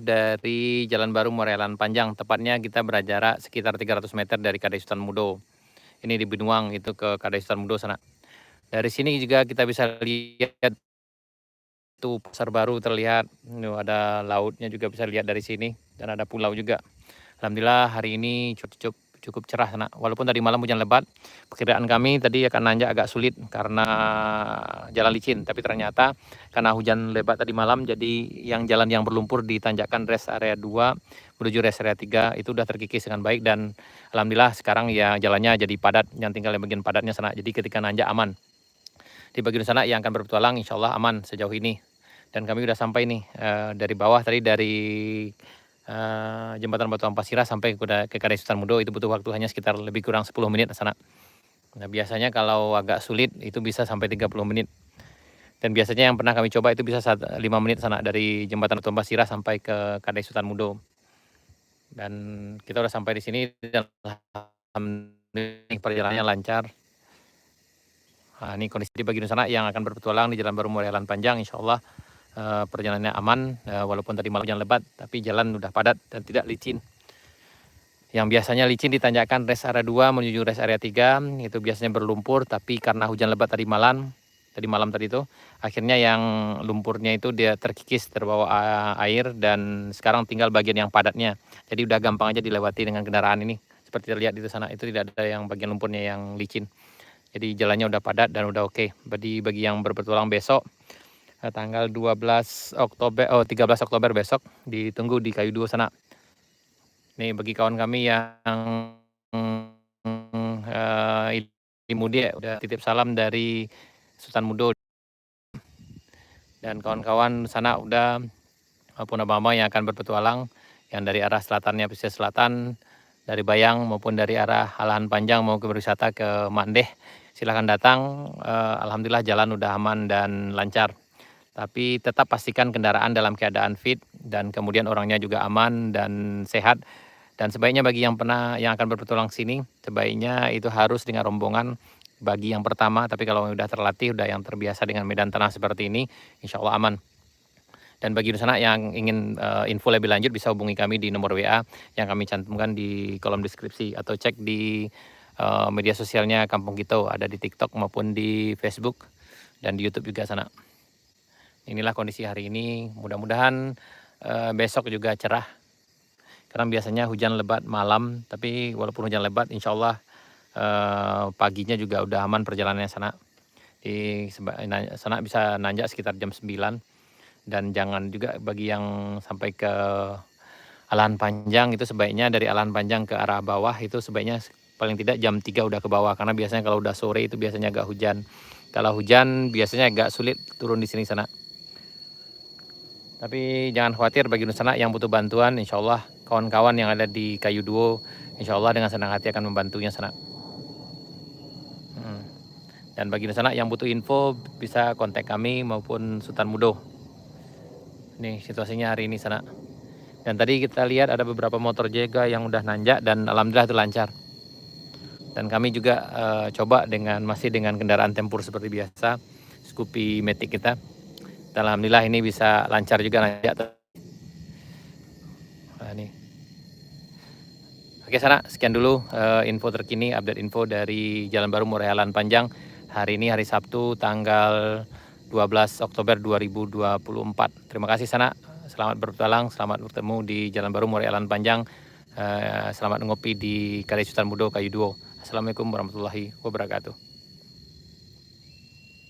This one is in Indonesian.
dari Jalan Baru Muara Elan Panjang, tepatnya kita berjarak sekitar 300 meter dari Kadai Sultan Mudo. Ini di Binuang itu ke Kadai Sultan Mudo sana. Dari sini juga kita bisa lihat tuh pasar baru terlihat. Ada lautnya juga bisa lihat dari sini dan ada pulau juga. Alhamdulillah hari ini cukup cerah sana. Walaupun tadi malam hujan lebat, perkiraan kami tadi akan nanjak agak sulit karena jalan licin. Tapi ternyata karena hujan lebat tadi malam, jadi yang jalan yang berlumpur di tanjakan rest area 2 menuju rest area 3 itu udah terkikis dengan baik dan alhamdulillah sekarang ya jalannya jadi padat. Yang tinggal yang bagian padatnya sana. Jadi ketika nanjak aman. Di bagian sana yang akan berpetualang insya Allah aman sejauh ini. Dan kami udah sampai nih dari bawah tadi dari jembatan Batu Ampasira sampai ke Kadai Sultan Mudo itu butuh waktu hanya sekitar lebih kurang 10 menit ke sana. Nah, biasanya kalau agak sulit itu bisa sampai 30 menit. Dan biasanya yang pernah kami coba itu bisa 5 menit sana dari jembatan Batu Ampasira sampai ke Kadai Sultan Mudo. Dan kita udah sampai di sini dan alhamdulillah perjalanannya lancar. Nah, ini kondisi di bagian sana yang akan berpetualang di Jalan Baru Muara Elan Panjang insya Allah. Perjalanannya aman, walaupun tadi malam hujan lebat, tapi jalan udah padat dan tidak licin. Yang biasanya licin ditanjakan rest area 2 menuju rest area 3, itu biasanya berlumpur, tapi karena hujan lebat tadi malam tadi itu, akhirnya yang lumpurnya itu dia terkikis, terbawa air, dan sekarang tinggal bagian yang padatnya. Jadi udah gampang aja dilewati dengan kendaraan ini. Seperti terlihat di sana, itu tidak ada yang bagian lumpurnya yang licin. Jadi jalannya udah padat dan udah oke. Bagi yang berpetualang besok, tanggal 13 Oktober besok ditunggu di Kayu Duo sana. Nih bagi kawan kami yang Mudi udah titip salam dari Sultan Mudo dan kawan-kawan sana udah maupun abang-abang yang akan berpetualang yang dari arah selatannya pesisir selatan, dari Bayang maupun dari arah Halahan Panjang mau ke berwisata ke Mandeh, silahkan datang. Alhamdulillah jalan udah aman dan lancar. Tapi tetap pastikan kendaraan dalam keadaan fit dan kemudian orangnya juga aman dan sehat. Dan sebaiknya bagi yang akan berpetualang sini, sebaiknya itu harus dengan rombongan bagi yang pertama. Tapi kalau sudah terlatih, sudah yang terbiasa dengan medan tanah seperti ini, insya Allah aman. Dan bagi di sana yang ingin info lebih lanjut bisa hubungi kami di nomor WA yang kami cantumkan di kolom deskripsi atau cek di media sosialnya Kampung Kito, ada di TikTok maupun di Facebook dan di YouTube juga sana. Inilah kondisi hari ini, mudah-mudahan besok juga cerah. Karena biasanya hujan lebat malam, tapi walaupun hujan lebat insya Allah paginya juga udah aman perjalanannya sana. Di sana bisa nanjak sekitar jam 9. Dan jangan juga bagi yang sampai ke Alahan Panjang itu sebaiknya dari Alahan Panjang ke arah bawah itu sebaiknya paling tidak jam 3 udah ke bawah. Karena biasanya kalau udah sore itu biasanya agak hujan. Kalau hujan biasanya agak sulit turun di sini sana. Tapi jangan khawatir bagi Nusana yang butuh bantuan, insya Allah kawan-kawan yang ada di Kayu Duo, insya Allah dengan senang hati akan membantunya sana. Dan bagi Nusana yang butuh info bisa kontak kami maupun Sultan Mudo. Nih situasinya hari ini sana. Dan tadi kita lihat ada beberapa motor jaga yang udah nanjak dan alhamdulillah itu lancar. Dan kami juga coba masih dengan kendaraan tempur seperti biasa, Scoopy Matic kita. Dan alhamdulillah ini bisa lancar juga nanjak. Nah, nih. Oke sana, sekian dulu info terkini, update info dari Jalan Baru Muara Elan Panjang. Hari ini hari Sabtu tanggal 12 Oktober 2024. Terima kasih sana, selamat berpetualang, selamat bertemu di Jalan Baru Muara Elan Panjang. Selamat ngopi di Kadai Sultan Mudo Kayu Duo. Assalamualaikum warahmatullahi wabarakatuh.